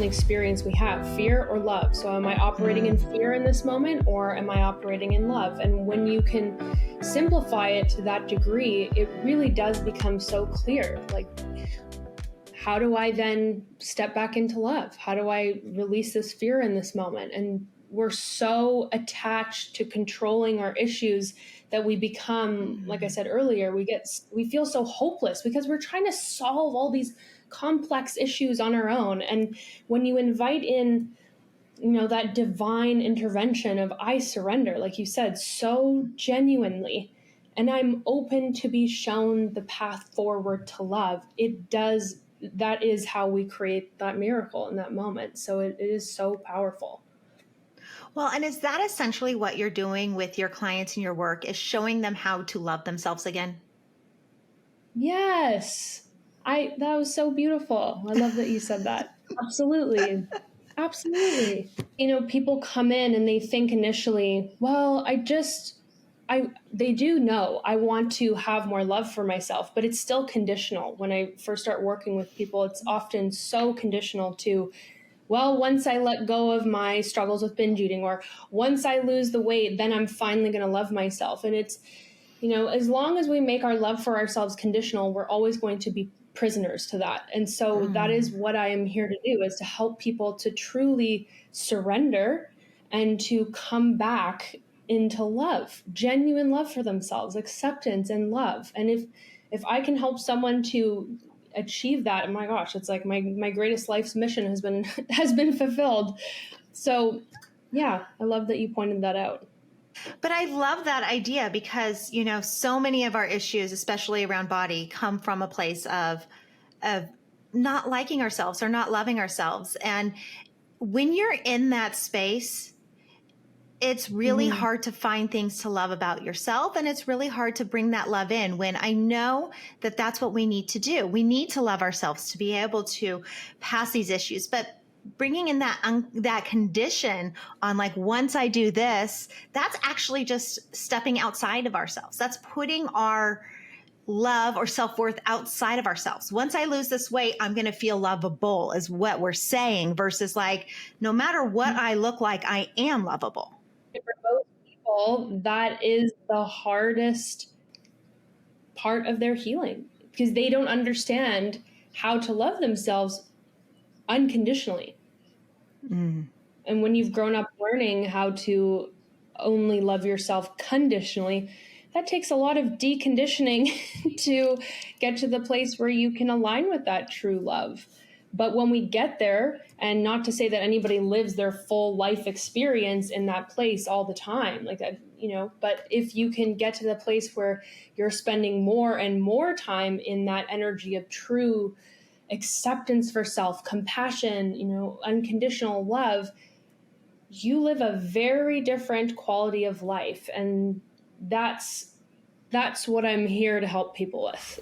experience we have, fear or love. So am I operating in fear in this moment, or am I operating in love? And when you can simplify it to that degree, it really does become so clear. Like, how do I then step back into love? How do I release this fear in this moment? And we're so attached to controlling our issues that we become, like I said earlier, we feel so hopeless because we're trying to solve all these complex issues on our own. And when you invite in, that divine intervention of I surrender, like you said, so genuinely, and I'm open to be shown the path forward to love, that is how we create that miracle in that moment. So it is so powerful. Well, and is that essentially what you're doing with your clients in your work, is showing them how to love themselves again? Yes. That was so beautiful. I love that you said that. Absolutely. Absolutely. People come in and they think initially, well, they do know I want to have more love for myself, but it's still conditional. When I first start working with people, it's often so conditional to, well, once I let go of my struggles with binge eating, or once I lose the weight, then I'm finally going to love myself. And it's, as long as we make our love for ourselves conditional, we're always going to be prisoners to that. And so that is what I am here to do, is to help people to truly surrender and to come back into love, genuine love for themselves, acceptance and love. And if I can help someone to achieve that, oh my gosh, it's like my greatest life's mission has been fulfilled. So yeah, I love that you pointed that out. But I love that idea because, so many of our issues, especially around body, come from a place of not liking ourselves or not loving ourselves. And when you're in that space, it's really hard to find things to love about yourself. And it's really hard to bring that love in, when I know that that's what we need to do. We need to love ourselves to be able to pass these issues. But bringing in that condition on, like, once I do this, that's actually just stepping outside of ourselves. That's putting our love or self-worth outside of ourselves. Once I lose this weight, I'm going to feel lovable, is what we're saying, versus like, no matter what I look like, I am lovable. For most people, that is the hardest part of their healing, because they don't understand how to love themselves unconditionally. And when you've grown up learning how to only love yourself conditionally, that takes a lot of deconditioning to get to the place where you can align with that true love. But when we get there, and not to say that anybody lives their full life experience in that place all the time, like that, but if you can get to the place where you're spending more and more time in that energy of true acceptance for self, compassion, unconditional love, you live a very different quality of life. And that's what I'm here to help people with.